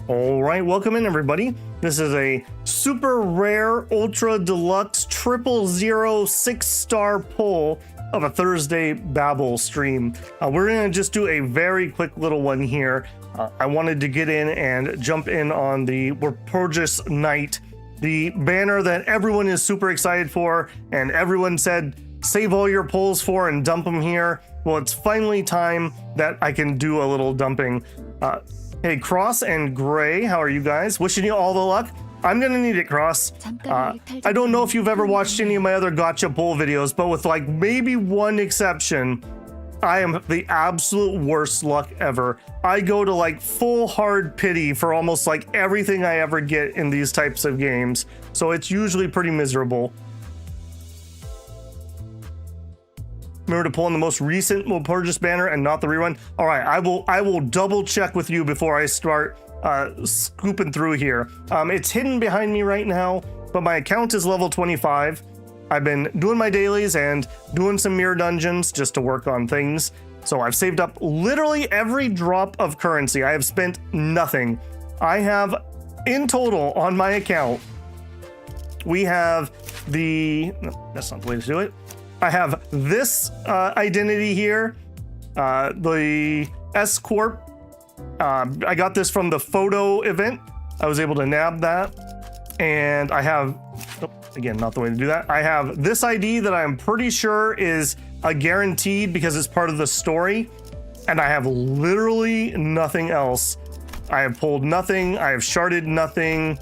All right, welcome in everybody. This is a super rare, ultra deluxe, 000 6-star pull of a Thursday Babble stream. We're gonna just do a very quick little one here. I wanted to get in and jump in on the Walpurgis Night, the banner that everyone is super excited for, and everyone said, save all your pulls for and dump them here. Well, it's finally time that I can do a little dumping. Hey, Cross and Gray, how are you guys? Wishing you all the luck. I'm gonna need it, Cross. I don't know if you've ever watched any of my other gacha pull videos, but with like maybe one exception, I am the absolute worst luck ever. I go to like full hard pity for almost like everything I ever get in these types of games. So it's usually pretty miserable. Remember to pull in the most recent Walpurgis banner and not the rerun. All right, I will double check with you before I start scooping through here. It's hidden behind me right now, but my account is level 25. I've been doing my dailies and doing some mirror dungeons just to work on things. So I've saved up literally every drop of currency. I have spent nothing. I have in total on my account, we have no, that's not the way to do it. I have this identity here, the S Corp. I got this from the photo event. I was able to nab that. And I have, again, not the way to do that. I have this ID that I'm pretty sure is a guaranteed because it's part of the story. And I have literally nothing else. I have pulled nothing. I have sharded nothing.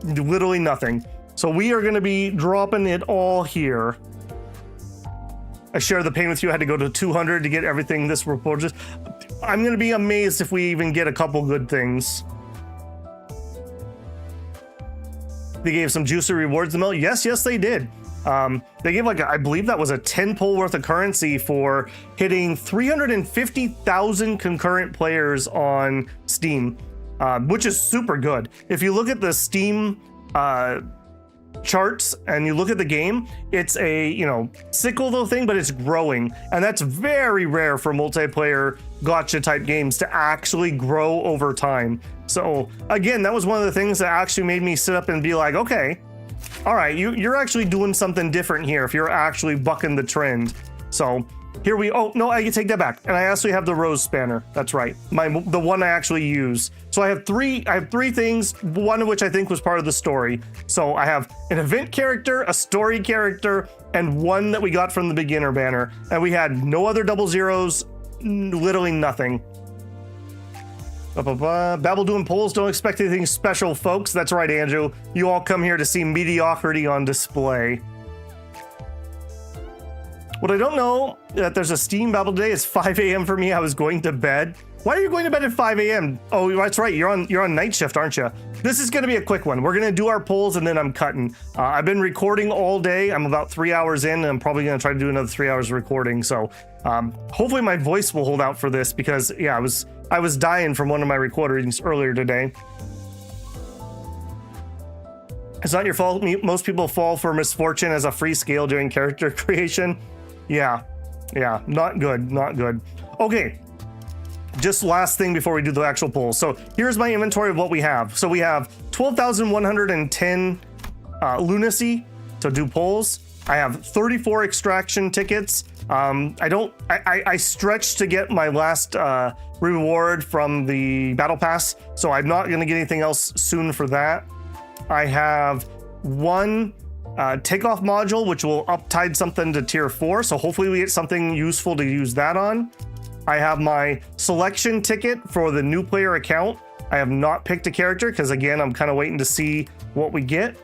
Literally nothing. So we are going to be dropping it all here. I share the pain with you. I had to go to 200 to get everything this Walpurgis. I'm going to be amazed if we even get a couple good things. They gave some juicy rewards to Mill. Yes, they did. They gave like, I believe that was a 10 pull worth of currency for hitting 350,000 concurrent players on Steam, which is super good. If you look at the Steam charts and you look at the game, it's a cyclical thing, but it's growing, and that's very rare for multiplayer gacha type games to actually grow over time. So again, that was one of the things that actually made me sit up and be like, okay, all right, you're actually doing something different here if you're actually bucking the trend. So here we, oh no, I can take that back. And I actually have the rose spanner. That's right. The one I actually use. So I have three things, one of which I think was part of the story. So I have an event character, a story character, and one that we got from the beginner banner. And we had no other double zeros, literally nothing. Babble doing polls, don't expect anything special, folks. That's right, Andrew. You all come here to see mediocrity on display. What I don't know, that there's a Steam Babble today. It's 5 a.m. for me. I was going to bed. Why are you going to bed at 5 a.m.? Oh, that's right. You're on night shift, aren't you? This is going to be a quick one. We're going to do our polls and then I'm cutting. I've been recording all day. I'm about 3 hours in, and I'm probably going to try to do another 3 hours of recording. So hopefully my voice will hold out for this because, yeah, I was dying from one of my recordings earlier today. It's not your fault. Most people fall for misfortune as a free scale during character creation. Yeah, not good. Okay, just last thing before we do the actual poll. So here's my inventory of what we have. So we have 12,110 lunacy to do polls. I have 34 extraction tickets. I stretched to get my last reward from the battle pass, so I'm not gonna get anything else soon for that. I have one takeoff module, which will uptide something to tier 4. So hopefully we get something useful to use that on. I have my selection ticket for the new player account. I have not picked a character because again, I'm kind of waiting to see what we get.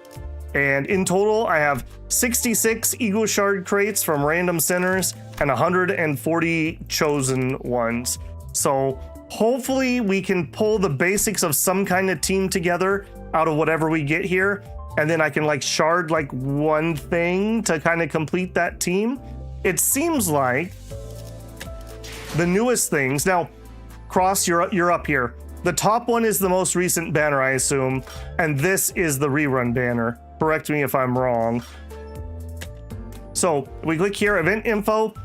And in total, I have 66 ego shard crates from random centers and 140 chosen ones. So hopefully we can pull the basics of some kind of team together out of whatever we get here. And then I can like shard like one thing to kind of complete that team. It seems like the newest things. Now, Cross, you're up here. The top one is the most recent banner, I assume. And this is the rerun banner. Correct me if I'm wrong. So we click here, event info.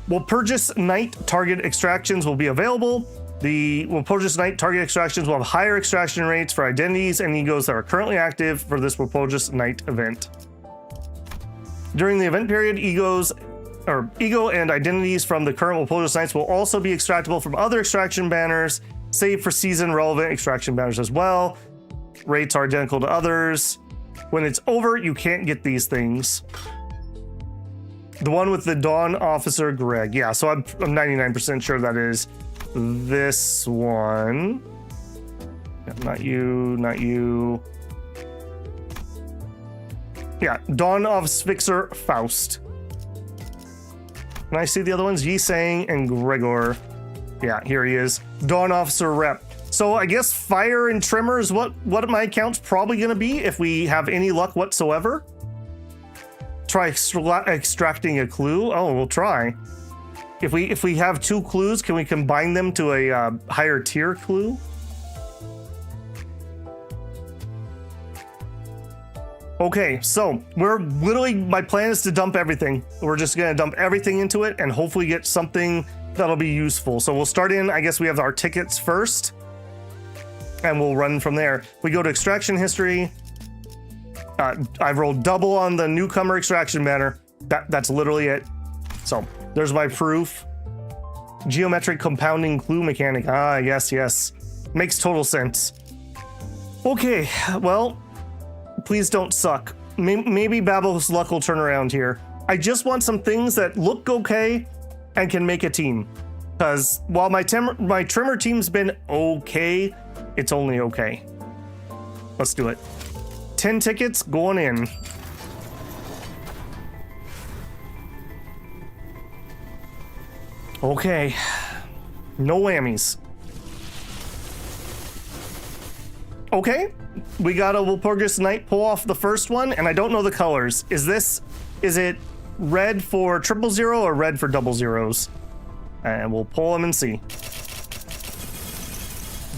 Walpurgis Night target extractions will be available. The Walpurgis Knight target extractions will have higher extraction rates for identities and egos that are currently active for this Walpurgis Knight event. During the event period, ego and identities from the current Walpurgis Knights will also be extractable from other extraction banners, save for season-relevant extraction banners as well. Rates are identical to others. When it's over, you can't get these things. The one with the Dawn Officer Greg. Yeah, so I'm 99% sure that is this one. Yeah, not you, not you. Yeah, Dawn Officer Faust. Can I see the other ones? Yi-Sang and Gregor. Yeah, here he is. Dawn Officer Rep. So I guess Fire and Trimmer is what my account's probably going to be if we have any luck whatsoever. Try extracting a clue. Oh, we'll try. If we have 2 clues, can we combine them to a higher tier clue? Okay, so we're literally, my plan is to dump everything. We're just gonna dump everything into it and hopefully get something that'll be useful. So we'll start in, I guess we have our tickets first and we'll run from there. We go to extraction history. I've rolled double on the newcomer extraction banner. That's literally it. So there's my proof. Geometric compounding clue mechanic. Ah, yes. Makes total sense. Okay, well, please don't suck. Maybe Babel's luck will turn around here. I just want some things that look okay and can make a team. Because while my trimmer team's been okay, it's only okay. Let's do it. 10 tickets going in. Okay. No whammies. Okay. We got a Walpurgis Knight pull off the first one, and I don't know the colors. Is it red for 000 or red for 000s? And we'll pull them and see.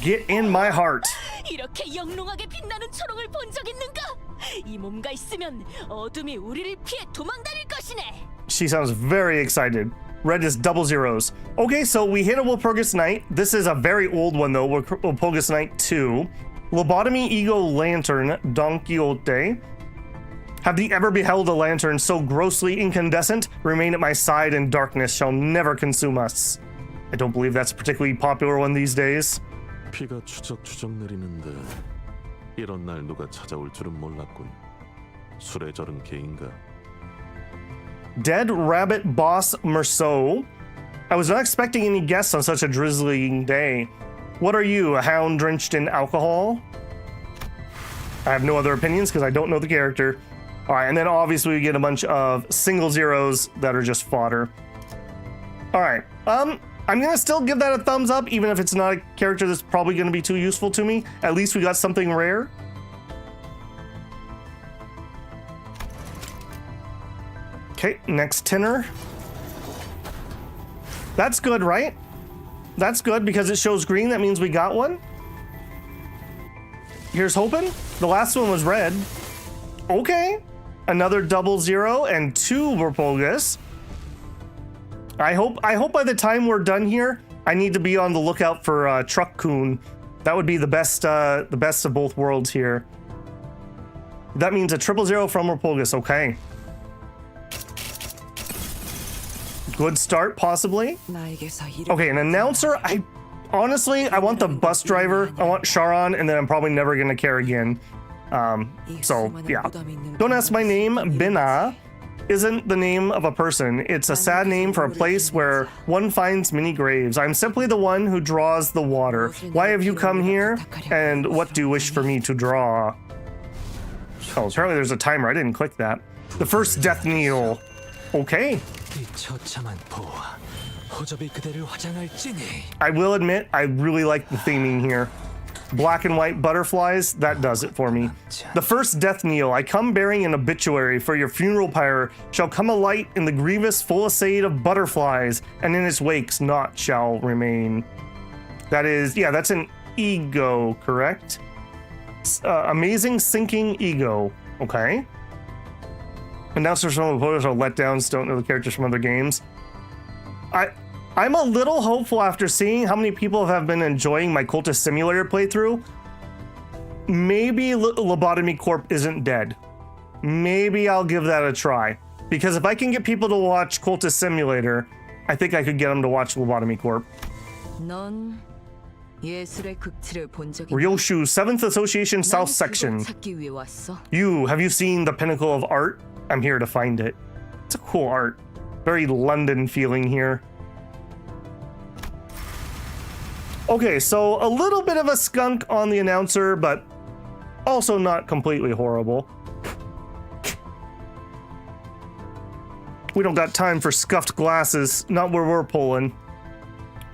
Get in my heart. 이렇게 영롱하게 빛나는 초록을 본 적 있는가? 이 몸과 있으면 어둠이 우리를 피해 도망다닐 것이네. She sounds very excited. Red is 000s. Okay, so we hit a Walpurgis Knight. This is a very old one though, Walpurgis Knight 2. Lobotomy Ego Lantern, Don Quixote. Have thee ever beheld a lantern so grossly incandescent? Remain at my side and darkness shall never consume us. I don't believe that's a particularly popular one these days. 비가 추적추적 내리는데 이런 날 누가 찾아올 줄은 몰랐군. 술에 절은 개인가? Dead Rabbit Boss Merceau. I was not expecting any guests on such a drizzling day. What are you, a hound drenched in alcohol? I have no other opinions because I don't know the character. All right, and then obviously we get a bunch of single zeros that are just fodder. All right, I'm gonna still give that a thumbs up, even if it's not a character that's probably gonna be too useful to me. At least we got something rare. Okay, next tenor. That's good, right? That's good because it shows green. That means we got one. Here's hoping. The last one was red. Okay. Another 000 and 2 Walpurgis. I hope by the time we're done here, I need to be on the lookout for Truck Coon. That would be the best of both worlds here. That means a 000 from Walpurgis. Okay. Good start, possibly. Okay, an announcer. I want the bus driver. I want Sharon, and then I'm probably never gonna care again. So yeah. Don't ask my name. Bina isn't the name of a person. It's a sad name for a place where one finds many graves. I'm simply the one who draws the water. Why have you come here? And what do you wish for me to draw? Oh, apparently there's a timer. I didn't click that. The first death kneel. Okay. I will admit, I really like the theming here. Black and white butterflies, that does it for me. The first death kneel, I come bearing an obituary, for your funeral pyre shall come a light in the grievous fullisade of butterflies, and in its wakes naught shall remain. That is, yeah, that's an ego, correct? Amazing sinking ego, okay. Announcers from the photos are letdowns, don't know the characters from other games. I'm a little hopeful after seeing how many people have been enjoying my Cultist Simulator playthrough. Maybe Lobotomy Corp isn't dead. Maybe I'll give that a try. Because if I can get people to watch Cultist Simulator, I think I could get them to watch Lobotomy Corp. 넌 예술의 극치를 본 적이 Ryoshu, 7th Association South Section. 찾기 위해 왔어. Have you seen the pinnacle of art? I'm here to find it. It's a cool art. Very London feeling here. Okay, so a little bit of a skunk on the announcer, but also not completely horrible. We don't got time for scuffed glasses, not where we're pulling.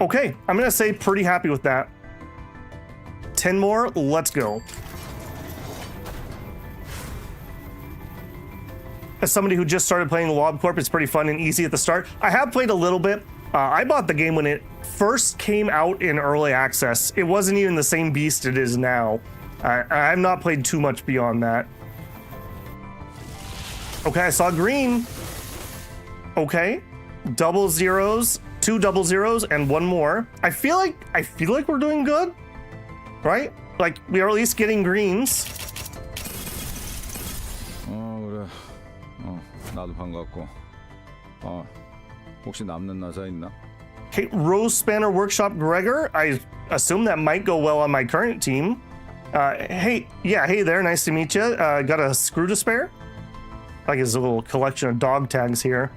Okay, I'm gonna say pretty happy with that. 10 more, let's go. As somebody who just started playing Lob Corp, it's pretty fun and easy at the start. I have played a little bit. I bought the game when it first came out in early access. It wasn't even the same beast it is now. I've not played too much beyond that. Okay, I saw green. Okay, double zeros, 2 double zeros, and 1 more. I feel like we're doing good, right? Like we are at least getting greens. 그래. 나도 반갑고. 혹시 남는 나사 있나? Okay, Rose Spanner Workshop Gregor. I assume that might go well on my current team. Hey there, nice to meet you. Got a screw to spare? Like his little collection of dog tags here.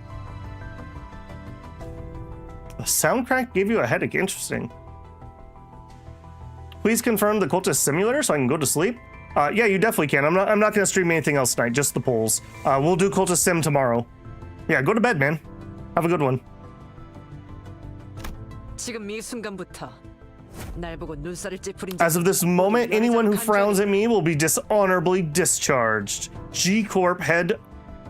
The sound crack gave you a headache. Interesting. Please confirm the Cultist Simulator so I can go to sleep. Yeah, you definitely can. I'm not going to stream anything else tonight. Just the polls. We'll do Cultist Sim tomorrow. Yeah, go to bed, man. Have a good one. 지금 이 순간부터 날 보고 눈살을 찌푸린 As of this moment, anyone who frowns at me will be dishonorably discharged. G Corp head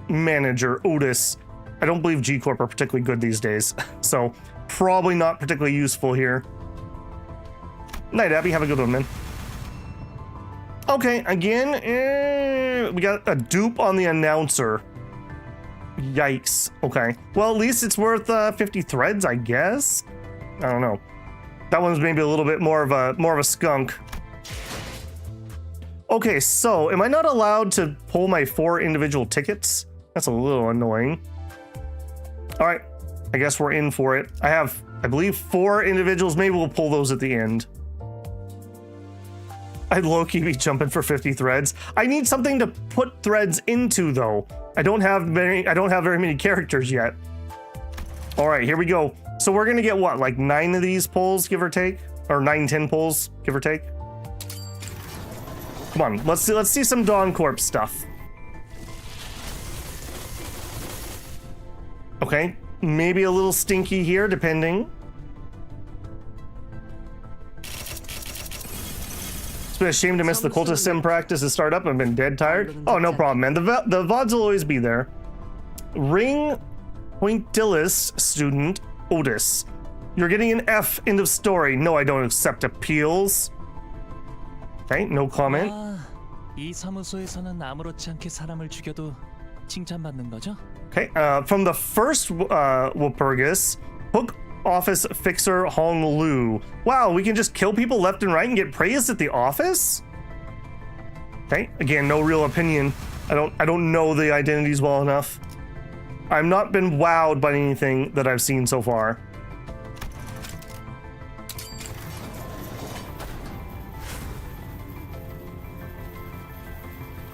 manager Otis. I don't believe G Corp are particularly good these days, so probably not particularly useful here. Night, Abby. Have a good one, man. Okay, again, we got a dupe on the announcer. Yikes. Okay. Well, at least it's worth 50 threads, I guess. I don't know. That one's maybe a little bit more of a skunk. Okay, so am I not allowed to pull my 4 individual tickets? That's a little annoying. All right, I guess we're in for it. I believe 4 individuals. Maybe we'll pull those at the end. I'd low-key be jumping for 50 threads. I need something to put threads into, though. I don't have very many characters yet. All right, here we go. So we're gonna get what, like 9 of these pulls, give or take, or 9, 10 pulls, give or take. Come on, let's see some Dawn Corp stuff. Okay, maybe a little stinky here, depending. It's been a shame to miss the Cultist Sim practice to start up. I've been dead tired. Oh, no problem, man. The VODs will always be there. Ring Pointillist student Otis. You're getting an F, end of story. No, I don't accept appeals. Okay, no comment. 이 사무소에서는 아무렇지 않게 사람을 죽여도 칭찬받는 거죠? Okay, from the first Walpurgis, Hook Office Fixer Hong Lu. Wow, we can just kill people left and right and get praised at the office? Okay, again, no real opinion. I don't know the identities well enough. I've not been wowed by anything that I've seen so far.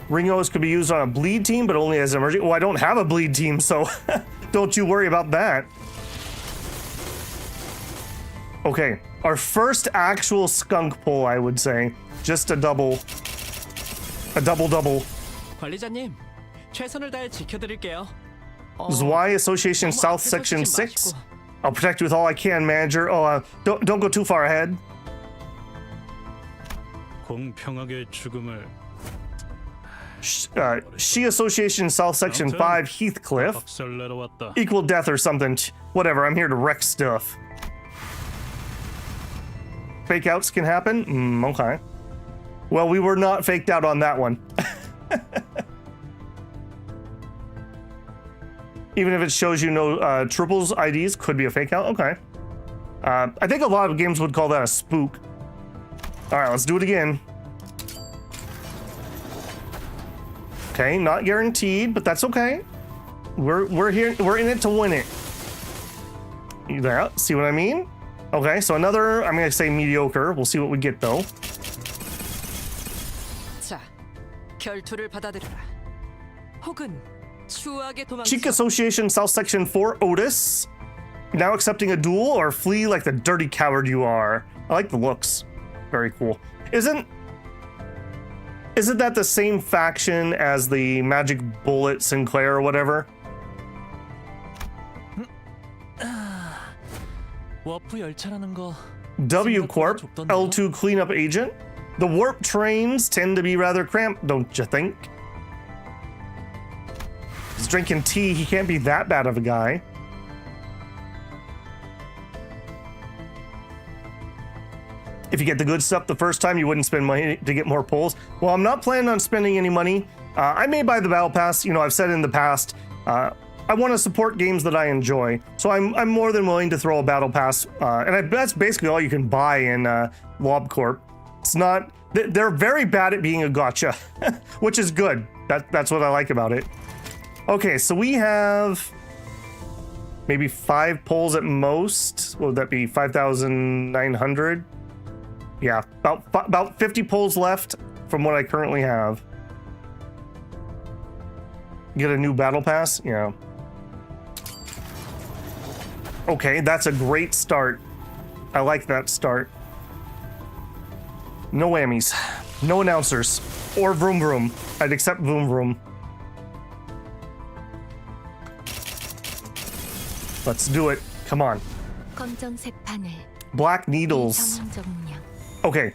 Ringos could be used on a bleed team, but only as an emergency. Well, I don't have a bleed team, so don't you worry about that. Okay, our first actual skunk pull, I would say. Just a double. 관리자님, 최선을 다해 지켜드릴게요. Zwei Association South Section 6. I'll protect you with all I can, manager. Oh, don't go too far ahead. 공평하게 죽음을 She Association South Section 5 Heathcliff. 박살 내려왔다. Equal death or something. Whatever, I'm here to wreck stuff. Fake outs can happen? Okay. Well, we were not faked out on that one. Even if it shows you no triples IDs, could be a fake out. Okay. I think a lot of games would call that a spook. All right, let's do it again. Okay, not guaranteed, but that's okay. We're here. We're in it to win it. Yeah, see what I mean? Okay, so another. I'm gonna say mediocre. We'll see what we get though. 자, 결투를 받아들여라. 혹은 추하게 도망쳐. Cheek Association South Section 4 Otis. Now accepting a duel or flee like the dirty coward you are. I like the looks. Very cool. Isn't that the same faction as the Magic Bullet Sinclair or whatever? 워프 열차라는 거. W Corp, L2 cleanup agent. The warp trains tend to be rather cramped, don't you think? He's drinking tea, he can't be that bad of a guy. If you get the good stuff the first time, you wouldn't spend money to get more pulls. Well, I'm not planning on spending any money. I may buy the battle pass. You know, I've said in the past, I want to support games that I enjoy. So I'm more than willing to throw a battle pass. And that's basically all you can buy in Lob Corp. It's not, they're very bad at being a gacha, which is good. That's what I like about it. Okay, so we have maybe 5 pulls at most. What would that be? 5,900? Yeah, about 50 pulls left from what I currently have. Get a new battle pass? Yeah. Okay, that's a great start. I like that start. No whammies. No announcers. Or vroom vroom. I'd accept vroom vroom. Let's do it. Come on. 검정색 바늘. Black needles. 정원정량. Okay.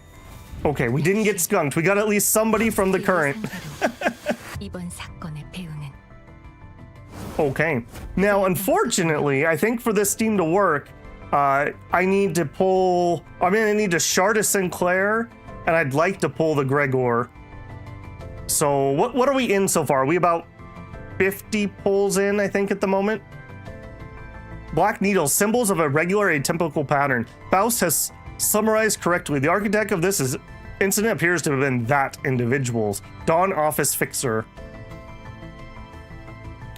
Okay, we didn't get skunked. We got at least somebody from the current. 이번 사건의 배우는 Okay. Now, unfortunately, I think for this team to work, I need to pull... I need to shard a Sinclair, and I'd like to pull the Gregor. So, what are we in so far? Are we about 50 pulls in, I think, at the moment? Black needles, symbols of a regular atypical pattern. Faust has summarized correctly. The architect of this incident appears to have been that individual's. Dawn Office Fixer.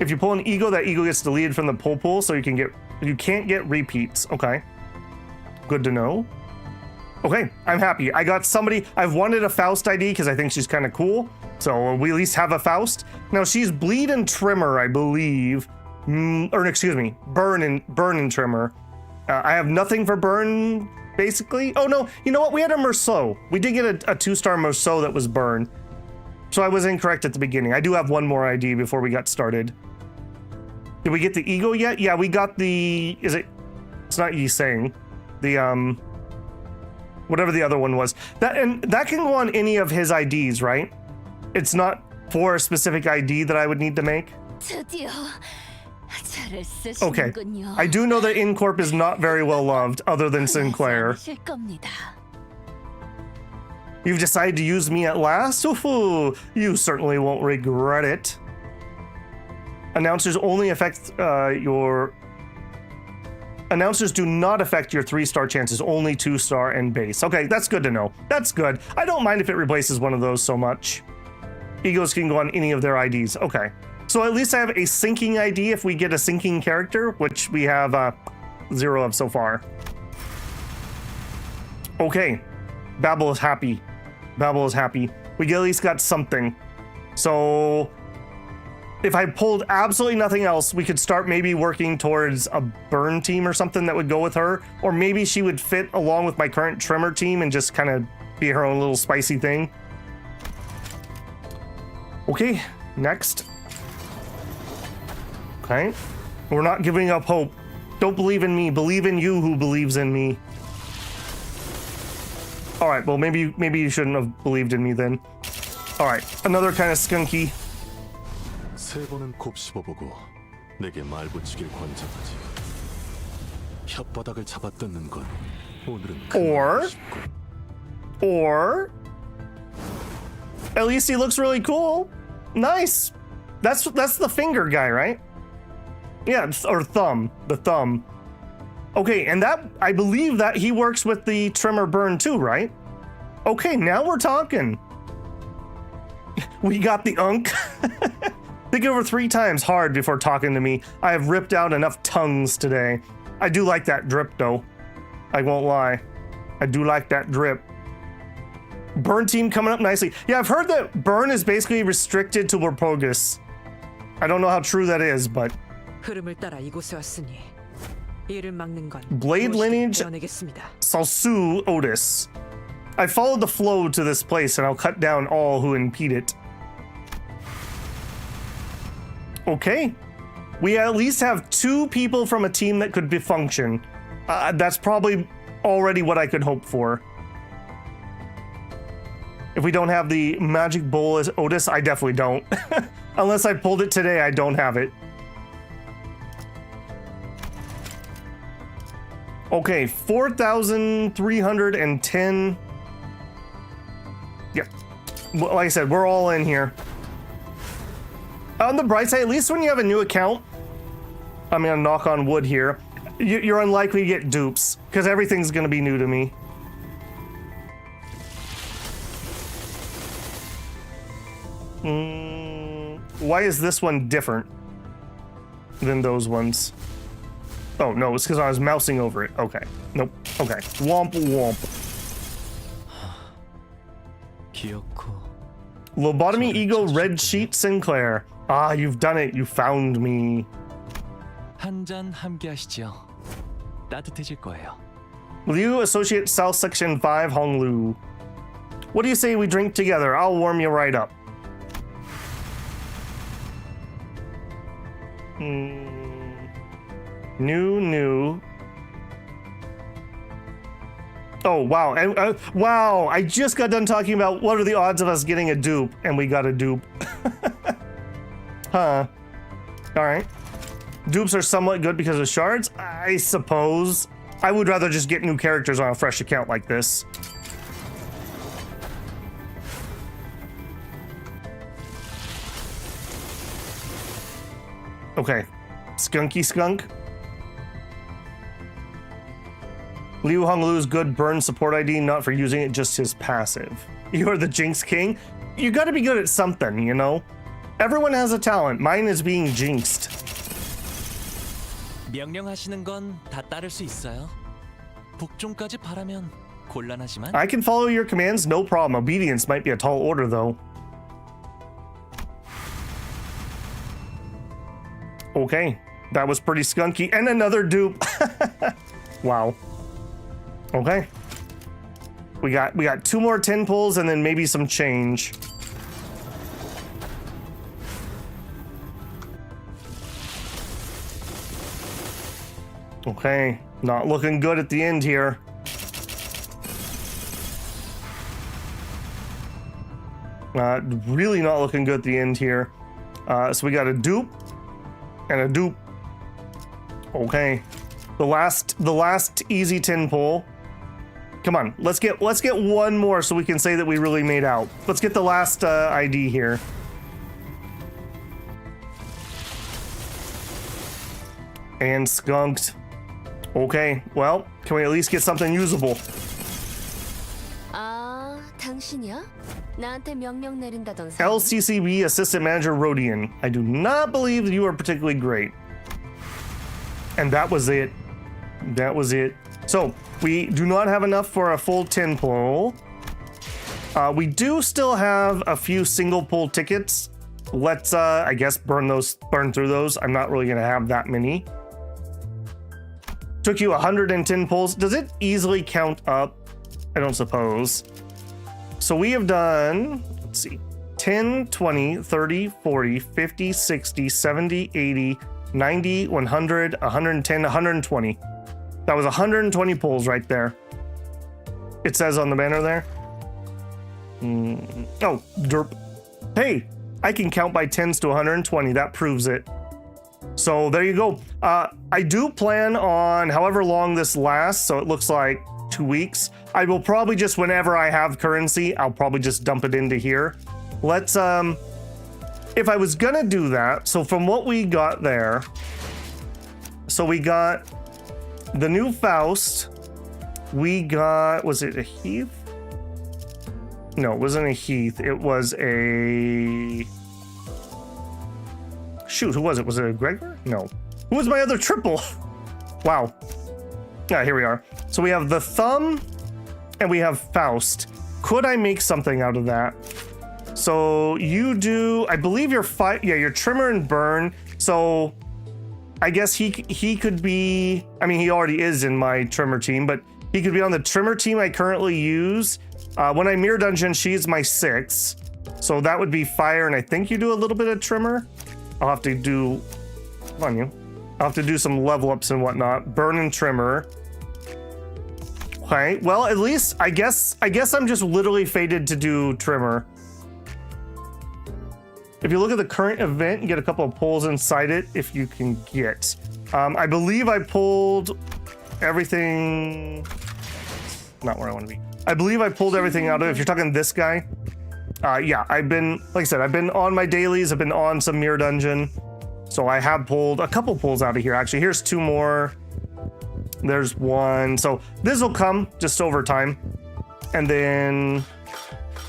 If you pull an ego, that ego gets deleted from the pull pool, so you can't get repeats. Okay. Good to know. Okay, I'm happy. I got somebody. I've wanted a Faust ID because I think she's kind of cool. So we at least have a Faust. Now she's bleed and trimmer, I believe. Or excuse me, burn and trimmer. I have nothing for burn, basically. Oh no, you know what? We had a Merceau. We did get a 2-star Merceau that was burn. So I was incorrect at the beginning. I do have one more ID before we got started. Did we get the ego yet? Yeah, we got the... It's not Yi Sang. The, whatever the other one was. That can go on any of his IDs, right? It's not for a specific ID that I would need to make? 드디어 잘을 Okay. 쓰시는군요. I do know that InCorp is not very well loved, other than Sinclair. 하실 겁니다. You've decided to use me at last? Ooh, you certainly won't regret it. Announcers only affect Announcers do not affect your 3-star chances, only 2-star and base. Okay, that's good to know. That's good. I don't mind if it replaces one of those so much. Egos can go on any of their IDs. Okay. So at least I have a syncing ID if we get a syncing character, which we have 0 of so far. Okay. Babel is happy. Babel is happy. We at least got something. So if I pulled absolutely nothing else, we could start maybe working towards a burn team or something that would go with her. Or maybe she would fit along with my current trimmer team and just kind of be her own little spicy thing. Okay, next. Okay. We're not giving up hope. Don't believe in me. Believe in you who believes in me. All right, well, maybe you shouldn't have believed in me then. All right, another kind of skunky. 3번은 곱씹어보고 내게 말 붙이길 권장하지. 혓바닥을 잡아뜯는 건 오늘은 Or at least he looks really cool. Nice. That's the finger guy, right? Yeah, or thumb. The thumb. Okay, and that, I believe that he works with the trimmer burn too, right? Okay, now we're talking. We got the unk. Think over 3 times hard before talking to me. I have ripped out enough tongues today. I do like that drip though. I won't lie. I do like that drip. Burn team coming up nicely. Yeah, I've heard that burn is basically restricted to Walpurgis. I don't know how true that is, but 흐름을 따라 이곳에 왔으니 이를 막는 건 Blade lineage 내겠습니다. Salsu Otis. I followed the flow to this place and I'll cut down all who impede it. Okay. We at least have 2 people from a team that could be function. That's probably already what I could hope for. If we don't have the magic bowl as Otis, I definitely don't. Unless I pulled it today, I don't have it. Okay, 4,310. Yeah, well, like I said, we're all in here. On the bright side, at least when you have a new account, I'm gonna knock on wood here, you're unlikely to get dupes, because everything's gonna be new to me. Why is this one different than those ones? Oh, no, it's because I was mousing over it. Okay. Nope. Okay. Womp womp. Lobotomy Ego Red Sheet Sinclair. Ah, you've done it. You found me. 한 잔 함께 하시죠. 따뜻해질 거예요. Liu Associate South Section 5 Honglu. What do you say we drink together? I'll warm you right up. New. Oh, wow. And wow, I just got done talking about what are the odds of us getting a dupe, and we got a dupe. Huh. All right. Dupes are somewhat good because of shards, I suppose. I would rather just get new characters on a fresh account like this. Okay. Skunky skunk. Liu Honglu's good burn support ID, not for using it, just his passive. You are the Jinx King? You gotta be good at something, you know? Everyone has a talent. Mine is being jinxed. 명령하시는 건 다 따를 수 있어요. 복종까지 바라면 곤란하지만 I can follow your commands, no problem. Obedience might be a tall order, though. Okay, that was pretty skunky. And another dupe. Wow. Okay. We got 2 more 10 pulls and then maybe some change. Okay, not looking good at the end here. Really not looking good at the end here. So we got a dupe and a dupe. Okay, the last easy 10 pull. Come on, let's get 1 more so we can say that we really made out. Let's get the last ID here. And skunked. Okay, well, can we at least get something usable? 아, 당신이야? 나한테 명령 내린다던 사람? LCCB Assistant Manager Rodian. I do not believe that you are particularly great. And that was it. That was it. So, we do not have enough for a full 10 pull. We do still have a few single pull tickets. Let's, I guess, burn through those. I'm not really gonna have that many. Took you 110 pulls. Does it easily count up? I don't suppose. So we have done, let's see, 10, 20, 30, 40, 50, 60, 70, 80, 90, 100, 110, 120. That was 120 pulls right there. It says on the banner there. Oh, derp. Hey, I can count by 10s to 120. That proves it. So there you go. I do plan on however long this lasts, so it looks like 2 weeks. I will probably just, whenever I have currency, I'll probably just dump it into here. Let's, if I was gonna do that, so from what we got there, so we got the new Faust, we got, was it a Heath? No, it wasn't a Heath. It was a... Shoot, who was it? Was it a Gregor? No. Who was my other triple? Wow. Yeah, here we are. So we have the Thumb and we have Faust. Could I make something out of that? So you do, I believe you're you're Trimmer and Burn. So I guess he could be, I mean, he already is in my Trimmer team, but he could be on the Trimmer team I currently use. When I Mirror Dungeon, she's my 6. So that would be Fire, and I think you do a little bit of Trimmer. I'll have to do, come on you. I'll have to do some level ups and whatnot. Burn and Trimmer. Okay, well, at least, I guess I'm just literally fated to do Trimmer. If you look at the current event, you get a couple of pulls inside it if you can get. I believe I pulled everything, not where I want to be. I believe I pulled everything out of it. If you're talking this guy, yeah, I've been, like I said, I've been on my dailies. I've been on some Mirror Dungeon. So I have pulled a couple pulls out of here. Actually, here's 2 more. There's 1. So this will come just over time. And then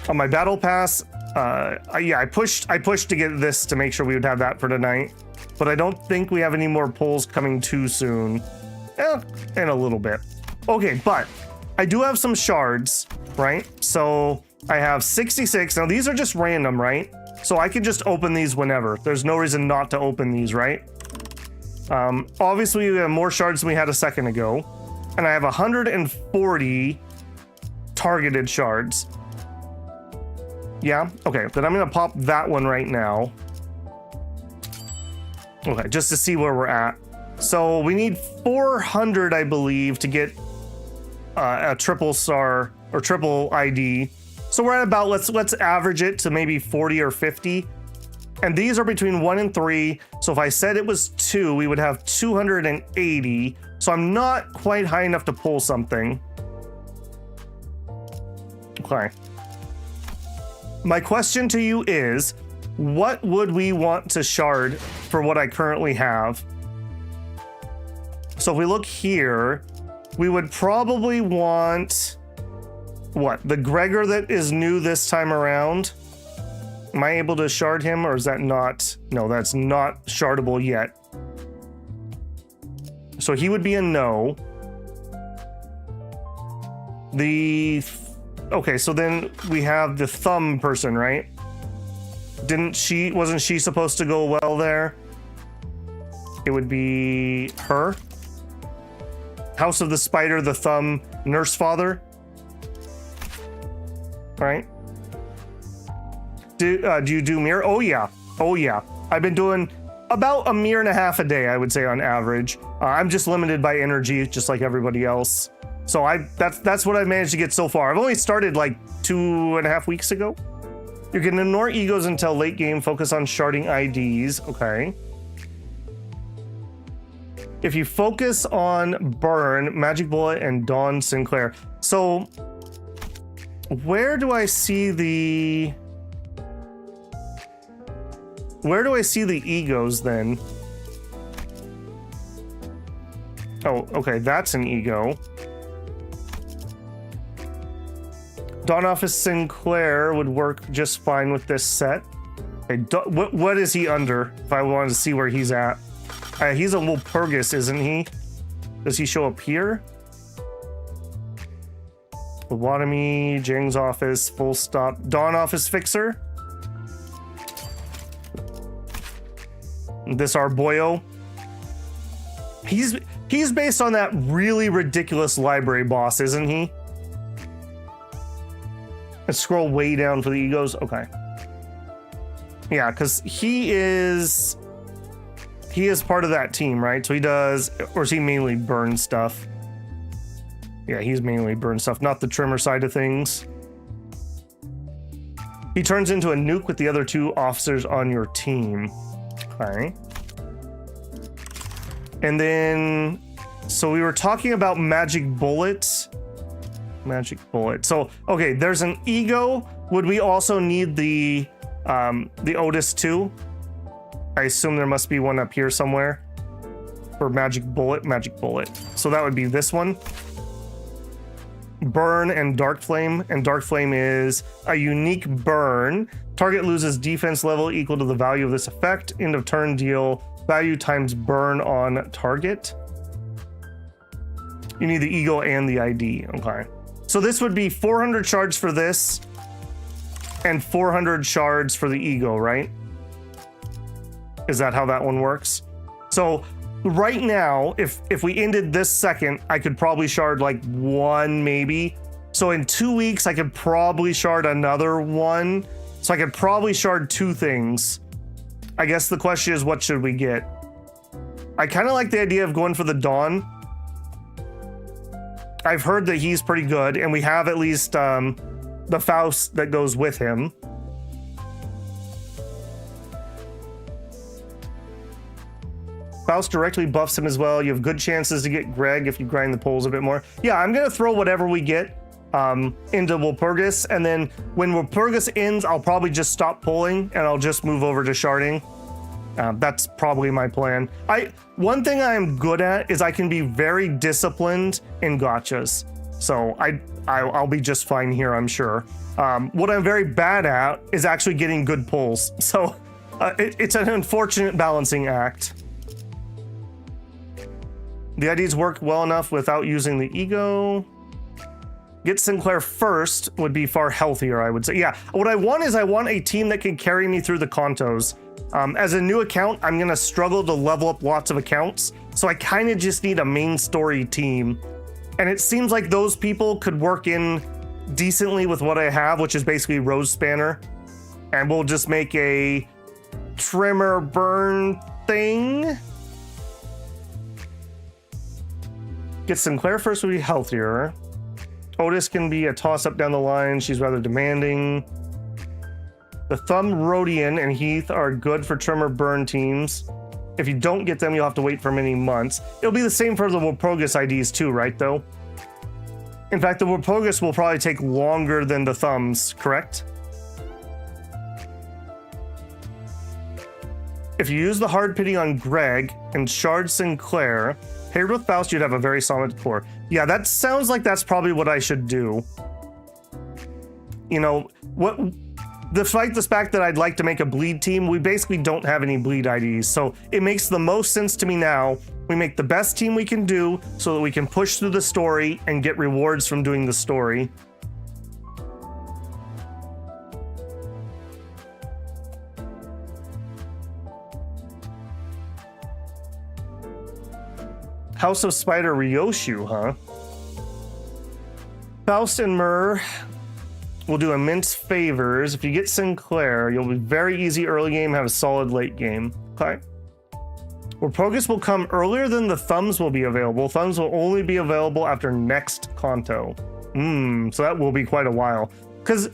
on my battle pass, yeah, I pushed to get this to make sure we would have that for tonight. But I don't think we have any more pulls coming too soon. In a little bit. Okay, but I do have some shards, right? So I have 66. Now these are just random, right? So I can just open these whenever. There's no reason not to open these, right? Obviously we have more shards than we had a second ago. And I have 140 targeted shards. Yeah, okay, then I'm gonna pop that one right now. Okay, just to see where we're at. So we need 400, I believe, to get a triple star or triple ID. So we're at about, let's average it to maybe 40 or 50. And these are between 1 and 3. So if I said it was 2, we would have 280. So I'm not quite high enough to pull something. Okay. My question to you is, what would we want to shard for what I currently have? So if we look here, we would probably want, what, the Gregor that is new this time around? Am I able to shard him, or is that not? No, that's not shardable yet. So he would be a no. Okay, so then we have the Thumb person, right? Wasn't she supposed to go well there? It would be her. House of the Spider, the Thumb, Nurse Father. Right? Do you do mirror? Oh yeah. Oh yeah. I've been doing about a mirror and a half a day, I would say, on average. I'm just limited by energy, just like everybody else. So that's what I've managed to get so far. I've only started like 2.5 weeks ago. You can ignore egos until late game, focus on sharding IDs. Okay. If you focus on Burn, Magic Bullet, and Dawn Sinclair. So where do I see the egos then? Oh, okay, that's an ego. Dawn Office Sinclair would work just fine with this set. Okay, what is he under? If I wanted to see where he's at. He's a Walpurgis, isn't he? Does he show up here? Lobotomy, Jing's Office, Full Stop, Dawn Office Fixer. This our boyo. He's based on that really ridiculous library boss, isn't he? Let's scroll way down for the egos. Okay. Yeah, because he is part of that team, right? So he does, or is he mainly burn stuff? Yeah, he's mainly burn stuff, not the trimmer side of things. He turns into a nuke with the other 2 officers on your team. Okay. And then, so we were talking about Magic Bullet. Magic Bullet. So, okay, there's an ego. Would we also need the Otis too? I assume there must be one up here somewhere. or magic bullet? Magic bullet. So that would be this one. Burn and dark flame. And dark flame is a unique burn. Target loses defense level equal to the value of this effect. End of turn, deal value times burn on target. You need the ego and the ID. Okay. So this would be 400 shards for this and 400 shards for the ego, right? Is that how that one works? So right now, if we ended this second, I could probably shard like one maybe. So in 2 weeks, I could probably shard another one. So I could probably shard two things. I guess the question is, what should we get? I kind of like the idea of going for the Dawn. I've heard that he's pretty good, and we have at least the Faust that goes with him. Faust directly buffs him as well. You have good chances to get Greg if you grind the poles a bit more. Yeah, I'm going to throw whatever we get into Walpurgis, and then when Walpurgis ends, I'll probably just stop pulling, and I'll just move over to sharding. That's probably my plan. One thing I'm good at is I can be very disciplined in gachas. So I'll be just fine here, I'm sure. What I'm very bad at is actually getting good pulls. So it's an unfortunate balancing act. The IDs work well enough without using the ego. Get Sinclair first would be far healthier, I would say. Yeah, what I want is I want a team that can carry me through the contos. As a new account, I'm gonna struggle to level up lots of accounts, so I kind of just need a main story team. And it seems like those people could work in decently with what I have, which is basically Rose Spanner. And we'll just make a trimmer burn thing. Get Sinclair first would be healthier. Otis can be a toss-up down the line. She's rather demanding. The Thumb, Rodian, and Heath are good for trimmer burn teams. If you don't get them, you'll have to wait for many months. It'll be the same for the Walpurgis IDs too, right, though? In fact, the Walpurgis will probably take longer than the Thumbs, correct? If you use the hard pity on Greg and shard Sinclair, paired with Faust, you'd have a very solid core. Yeah, that sounds like that's probably what I should do. You know, despite the fact that I'd like to make a bleed team, we basically don't have any bleed IDs. So it makes the most sense to me now. We make the best team we can do so that we can push through the story and get rewards from doing the story. House of Spider Ryoshu, huh? Faust and Myrrh will do immense favors. If you get Sinclair, you'll be very easy early game, have a solid late game. Okay. Walpurgis will come earlier than the Thumbs will be available. Thumbs will only be available after next Kanto. So that will be quite a while. Because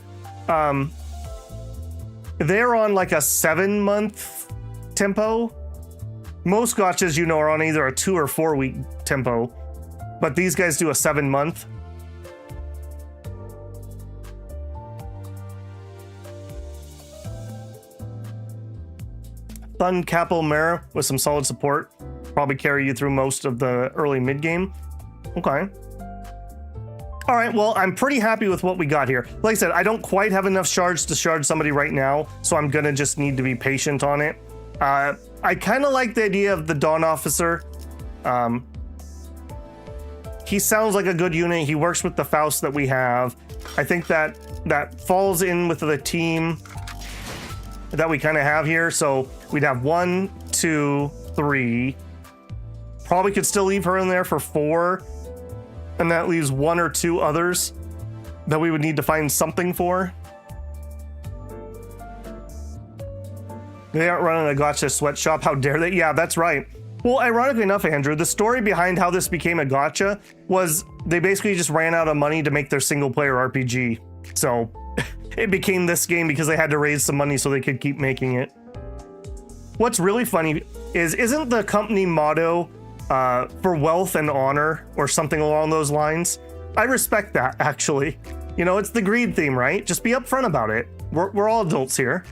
they're on like a 7-month tempo. Most gachas, you know, are on either a 2 or 4 week tempo, but these guys do a 7-month. Thun Capel Mare with some solid support. Probably carry you through most of the early mid game. Okay. All right, well, I'm pretty happy with what we got here. Like I said, I don't quite have enough shards to shard somebody right now, so I'm gonna just need to be patient on it. I kind of like the idea of the Dawn Officer. He sounds like a good unit. He works with the Faust that we have. I think that falls in with the team that we kind of have here. So we'd have 1, 2, 3. Probably could still leave her in there for 4. And that leaves 1 or 2 others that we would need to find something for. They aren't running a gacha sweatshop. How dare they? Yeah, that's right. Well, ironically enough, Andrew, the story behind how this became a gacha was they basically just ran out of money to make their single-player RPG. So it became this game because they had to raise some money so they could keep making it. What's really funny is, isn't the company motto for wealth and honor or something along those lines? I respect that, actually. You know, it's the greed theme, right? Just be upfront about it. We're all adults here.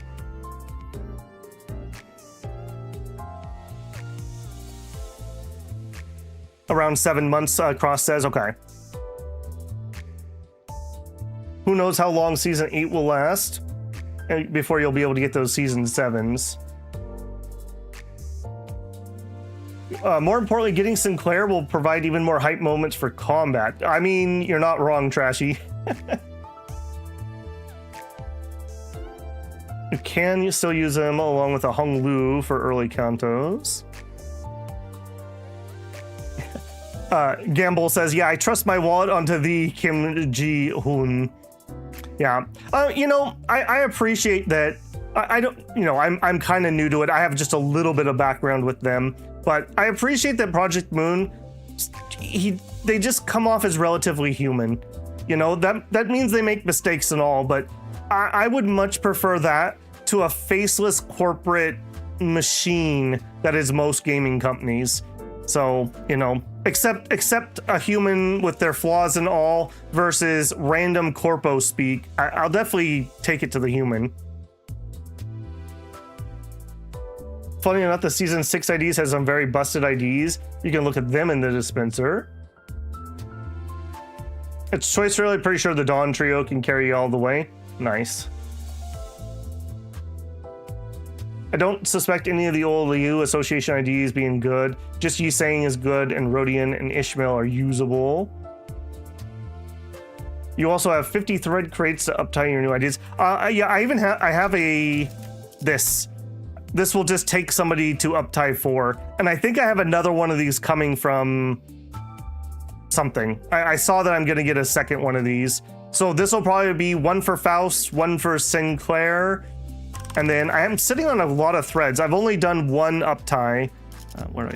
Around 7 months, Cross says. Okay. Who knows how long season 8 will last before you'll be able to get those season 7s. More importantly, getting Sinclair will provide even more hype moments for combat. I mean, you're not wrong, Trashy. You can still use them along with a Hung Lu for early cantos. Gamble says, yeah, I trust my wallet onto the Kim Ji Hoon. Yeah. You know, I appreciate that. I don't, you know, I'm kind of new to it. I have just a little bit of background with them, but I appreciate that Project Moon, they just come off as relatively human. You know, that means they make mistakes and all, but I would much prefer that to a faceless corporate machine that is most gaming companies. So, you know, accept a human with their flaws and all versus random corpo speak. I'll definitely take it to the human. Funny enough, the season 6 IDs has some very busted IDs. You can look at them in the dispenser. It's choice really pretty sure the Dawn Trio can carry you all the way. Nice. I don't suspect any of the old Liu association IDs being good. Just Yi Sang is good, and Rodian and Ishmael are usable. You also have 50 thread crates to uptie your new IDs. Yeah, I have a this. This will just take somebody to uptie 4, and I think I have another one of these coming from something. I saw that I'm gonna get a second one of these, so this will probably be one for Faust, one for Sinclair. And then I am sitting on a lot of threads. I've only done one uptie. Where do I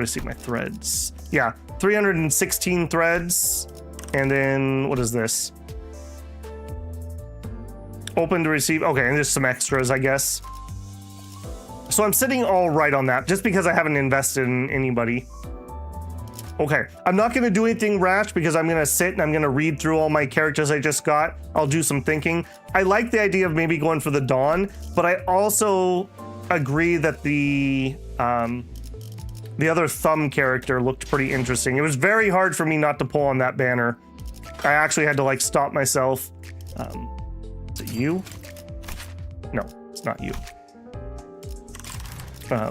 see my threads? Yeah, 316 threads. And then what is this? Open to receive. Okay, and there's some extras, I guess. So I'm sitting all right on that just because I haven't invested in anybody. Okay, I'm not going to do anything rash because I'm going to sit and I'm going to read through all my characters I just got. I'll do some thinking. I like the idea of maybe going for the Dawn, but I also agree that the other Thumb character looked pretty interesting. It was very hard for me not to pull on that banner. I actually had to like stop myself. Is it you? No, it's not you.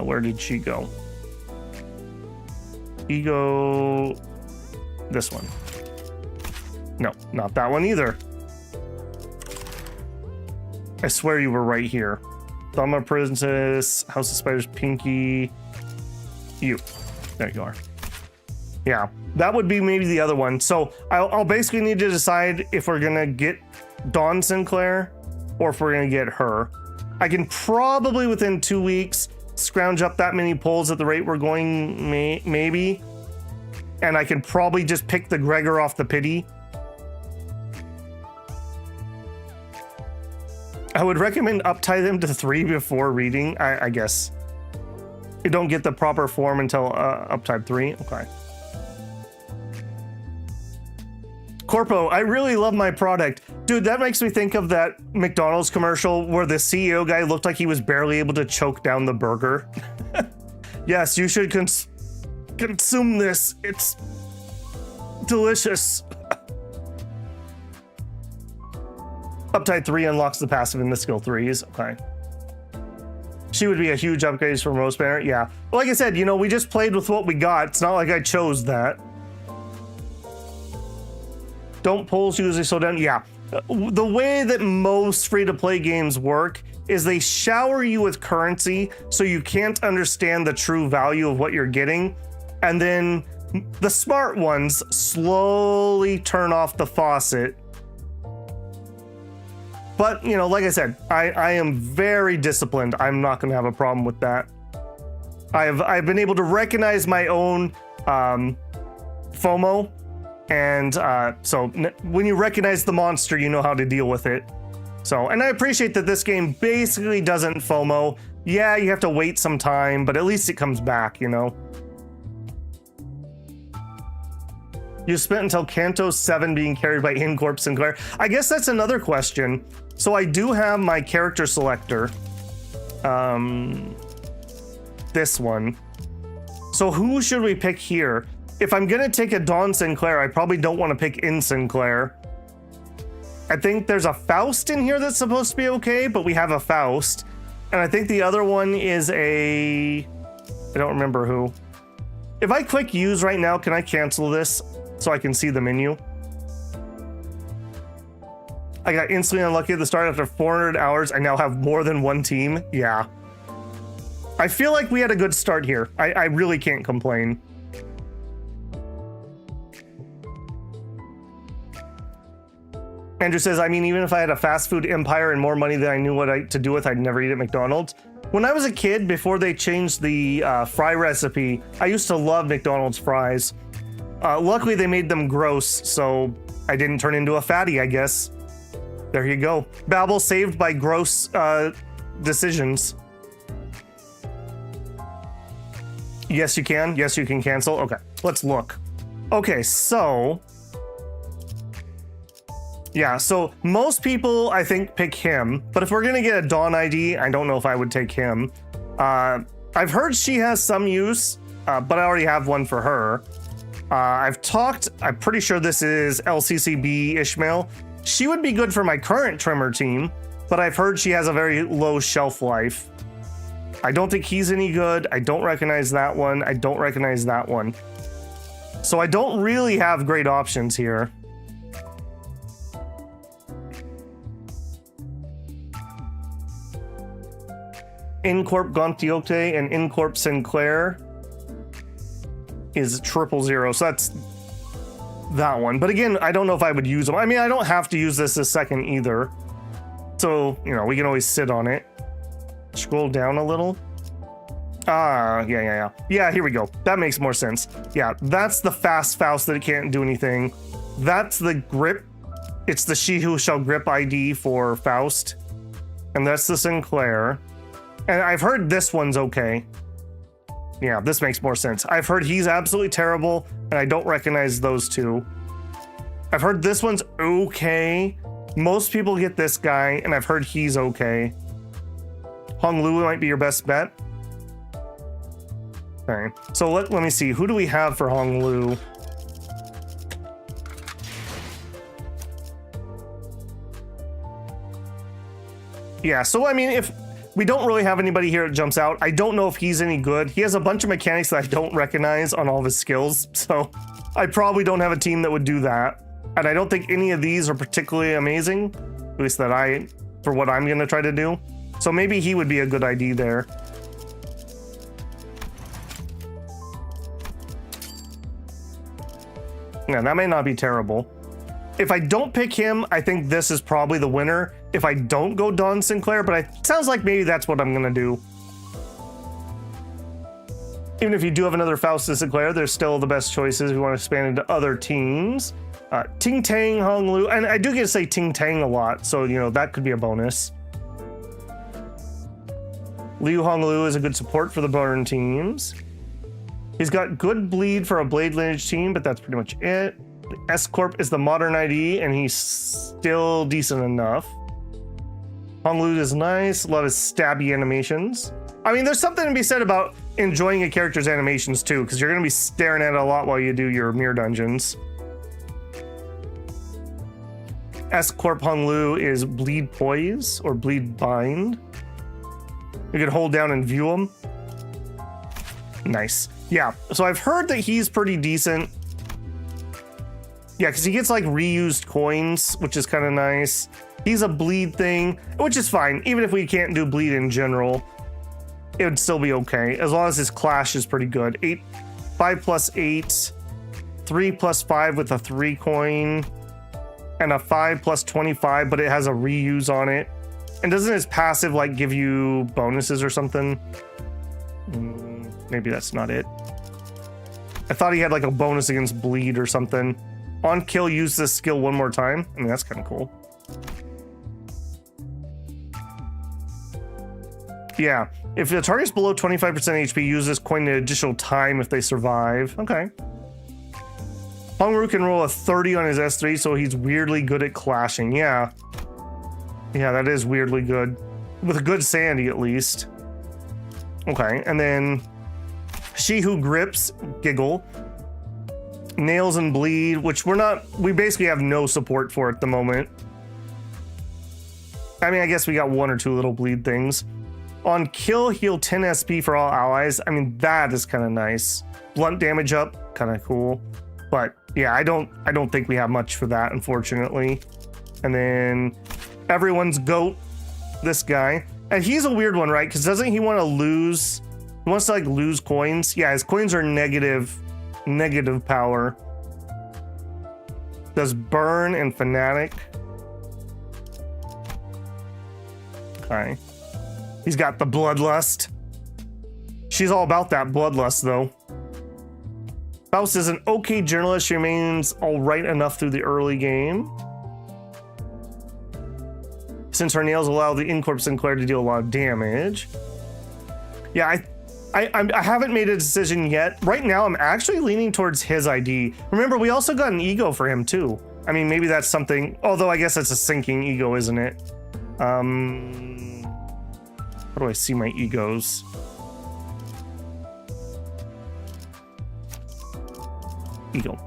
Where did she go? Ego, this one. No, not that one either. I swear you were right here. Thumma Princess, House of Spiders, Pinky. You. There you are. Yeah, that would be maybe the other one. So I'll basically need to decide if we're gonna get Dawn Sinclair or if we're gonna get her. I can probably within 2 weeks scrounge up that many polls at the rate we're going, maybe. And I can probably just pick the Gregor off the pity. I would recommend uptie them to 3 before reading, I guess. You don't get the proper form until uptie 3. Okay. Corpo, I really love my product. Dude, that makes me think of that McDonald's commercial where the CEO guy looked like he was barely able to choke down the burger. Yes, you should consume this. It's delicious. Uptie 3 unlocks the passive in the skill 3s. Okay. She would be a huge upgrade from Rose Banner. Yeah. Well, like I said, you know, we just played with what we got. It's not like I chose that. Don't polls usually slow down? Yeah. The way that most free-to-play games work is they shower you with currency so you can't understand the true value of what you're getting. And then the smart ones slowly turn off the faucet. But, you know, like I said, I am very disciplined. I'm not going to have a problem with that. I've been able to recognize my own FOMO. And so when you recognize the monster, you know how to deal with it. So, and I appreciate that this game basically doesn't FOMO. Yeah, you have to wait some time, but at least it comes back, you know? You spent until Canto 7 being carried by Incorp Sinclair. I guess that's another question. So I do have my character selector. This one. So who should we pick here? if I'm gonna take a Dawn Sinclair, I probably don't want to pick in Sinclair. I think there's a Faust in here that's supposed to be okay, but we have a Faust. And I think the other one is I don't remember who. If I click use right now, can I cancel this so I can see the menu? I got instantly unlucky at the start. After 400 hours, I now have more than one team. Yeah. I feel like we had a good start here. I really can't complain. Andrew says, I mean, even if I had a fast food empire and more money than I knew what to do with, I'd never eat at McDonald's. When I was a kid, before they changed the fry recipe, I used to love McDonald's fries. Luckily, they made them gross, so I didn't turn into a fatty, I guess. There you go. Babel saved by gross decisions. Yes, you can. Yes, you can cancel. Okay, let's look. Okay, so... yeah, so most people, I think, pick him. But if we're going to get a Dawn ID, I don't know if I would take him. I've heard she has some use, but I already have one for her. I'm pretty sure this is LCCB Ishmael. She would be good for my current trimmer team, but I've heard she has a very low shelf life. I don't think he's any good. I don't recognize that one. I don't recognize that one. So I don't really have great options here. Incorp Gontiocte and Incorp Sinclair is 000. So that's that one. But again, I don't know if I would use them. I mean, I don't have to use this second either. So, you know, we can always sit on it. Scroll down a little. Yeah, here we go. That makes more sense. Yeah, that's the fast Faust that it can't do anything. That's the grip. It's the She Who Shall Grip ID for Faust. And that's the Sinclair. And I've heard this one's okay. Yeah, this makes more sense. I've heard he's absolutely terrible, and I don't recognize those two. I've heard this one's okay. Most people get this guy, and I've heard he's okay. Hong Lu might be your best bet. Okay, so let me see. Who do we have for Hong Lu? Yeah, so I mean, if we don't really have anybody here that jumps out, I don't know if he's any good. He has a bunch of mechanics that I don't recognize on all of his skills, so I probably don't have a team that would do that. And I don't think any of these are particularly amazing, at least that for what I'm gonna try to do. So maybe he would be a good ID there. Yeah, that may not be terrible. If I don't pick him, I think this is probably the winner. If I don't go Dawn Sinclair, but it sounds like maybe that's what I'm gonna do. Even if you do have another Faust and Sinclair, there's still the best choices. We want to expand into other teams. Ting Tang, Hong Lu, and I do get to say Ting Tang a lot, so you know that could be a bonus. Liu Hong Lu is a good support for the burn teams. He's got good bleed for a blade lineage team, but that's pretty much it. S Corp is the modern ID, and he's still decent enough. Hong Lu is nice. Love his stabby animations. I mean, there's something to be said about enjoying a character's animations too, because you're going to be staring at it a lot while you do your mirror dungeons. S Corp Hong Lu is bleed poise or bleed bind. You can hold down and view him. Nice. Yeah, so I've heard that he's pretty decent. Yeah, because he gets like reused coins, which is kind of nice. He's a bleed thing, which is fine. Even if we can't do bleed in general, it would still be okay. As long as his clash is pretty good. 5 plus 8, 3 plus 5 with a 3 coin, and a 5 plus 25, but it has a reuse on it. And doesn't his passive like give you bonuses or something? Maybe that's not it. I thought he had like a bonus against bleed or something. On kill, use this skill one more time. I mean, that's kind of cool. Yeah, if the target's below 25% HP, use this coin an additional time if they survive. Okay. Hongru can roll a 30 on his S3, so he's weirdly good at clashing. Yeah. Yeah, that is weirdly good. With a good Sanity, at least. Okay, and then She Who Grips, Giggle. Nails and bleed, which we basically have no support for at the moment. I mean, I guess we got 1 or 2 little bleed things. On kill, heal 10 SP for all allies. I mean, that is kind of nice. Blunt damage up, kind of cool. But yeah, I don't think we have much for that, unfortunately. And then everyone's goat, this guy. And he's a weird one, right? Because doesn't he want to lose? He wants to like lose coins. Yeah, his coins are negative power. Does burn and fanatic. Okay. He's got the bloodlust. She's all about that bloodlust, though. Faust is an okay journalist. She remains all right enough through the early game. Since her nails allow the Incorp Sinclair to deal a lot of damage. Yeah, I haven't made a decision yet. Right now, I'm actually leaning towards his ID. Remember, we also got an ego for him, too. I mean, maybe that's something... Although, I guess it's a sinking ego, isn't it? How do I see my egos? Ego.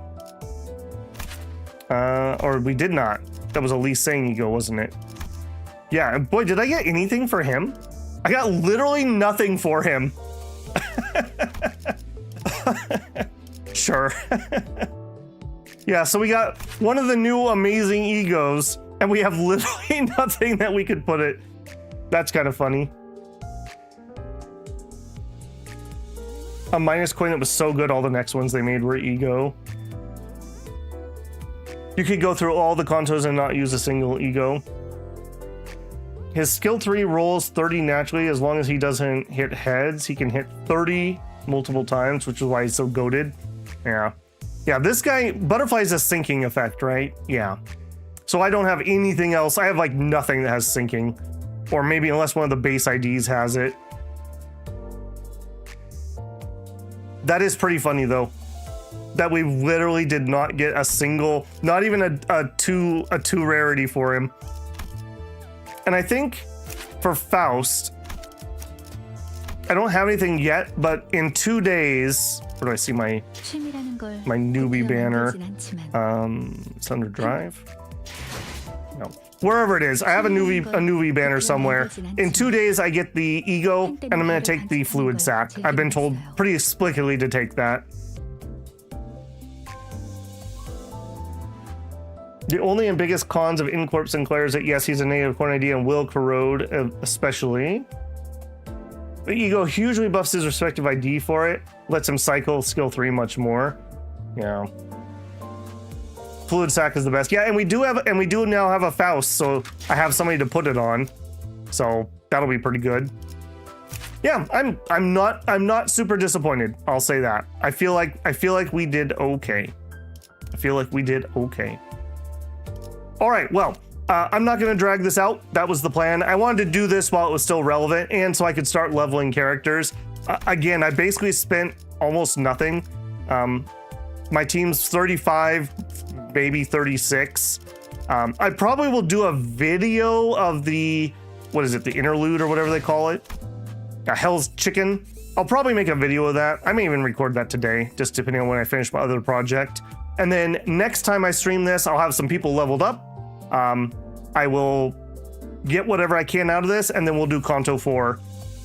Or we did not. That was a Lee Sang ego, wasn't it? Yeah, and boy, did I get anything for him? I got literally nothing for him. Sure. Yeah, so we got one of the new amazing egos, and we have literally nothing that we could put it. That's kind of funny. A minus coin that was so good, all the next ones they made were ego. You could go through all the contos and not use a single ego. His skill 3 rolls 30 naturally. As long as he doesn't hit heads, he can hit 30 multiple times, which is why he's so goated. Yeah. Yeah, this guy, butterfly's a sinking effect, right? Yeah. So I don't have anything else. I have like nothing that has sinking. Or maybe unless one of the base IDs has it. That is pretty funny though. That we literally did not get a single, not even a two rarity for him. And I think for Faust, I don't have anything yet, but in 2 days, where do I see my newbie banner? It's under drive. No, wherever it is, I have a newbie banner somewhere. In 2 days, I get the ego, and I'm gonna take the fluid sac. I've been told pretty explicitly to take that. The only and biggest cons of Incorp Sinclair is that yes, he's a negative coin ID and will corrode, especially. The ego hugely buffs his respective ID for it, lets him cycle skill 3 much more. Yeah. Fluid sac is the best. Yeah, and we do now have a Faust, so I have somebody to put it on. So that'll be pretty good. Yeah, I'm not super disappointed. I'll say that. I feel like we did okay. All right, well, I'm not going to drag this out. That was the plan. I wanted to do this while it was still relevant and so I could start leveling characters. Again, I basically spent almost nothing. My team's 35, maybe 36. I probably will do a video of the, what is it, the interlude or whatever they call it? Hell's Chicken. I'll probably make a video of that. I may even record that today, just depending on when I finish my other project. And then next time I stream this, I'll have some people leveled up. I will get whatever I can out of this, and then we'll do Kanto 4.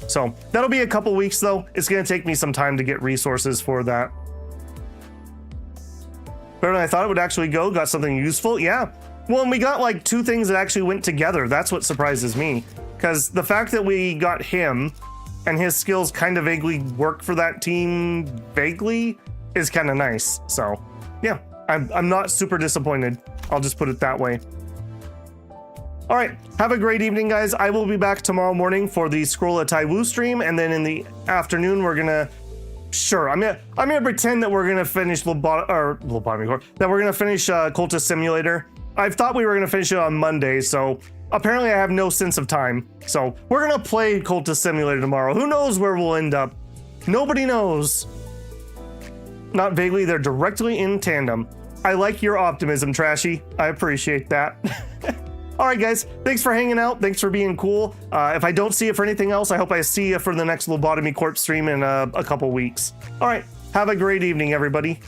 So that'll be a couple weeks, though. It's going to take me some time to get resources for that. Better than I thought it would actually go. Got something useful. Yeah. Well, and we got like 2 things that actually went together. That's what surprises me. Because the fact that we got him and his skills kind of vaguely work for that team vaguely is kind of nice. So yeah, I'm not super disappointed. I'll just put it that way. All right, have a great evening, guys. I will be back tomorrow morning for the Scroll of Taiwu stream, and then in the afternoon we're gonna, I'm gonna pretend that we're gonna finish Lobotomy Corp, that we're gonna finish Cultist Simulator. I thought we were gonna finish it on Monday, so apparently I have no sense of time. So we're gonna play Cultist Simulator tomorrow. Who knows where we'll end up? Nobody knows. Not vaguely, they're directly in tandem. I like your optimism, Trashy. I appreciate that. All right, guys, thanks for hanging out. Thanks for being cool. If I don't see you for anything else, I hope I see you for the next Lobotomy Corp stream in a couple weeks. All right, have a great evening, everybody.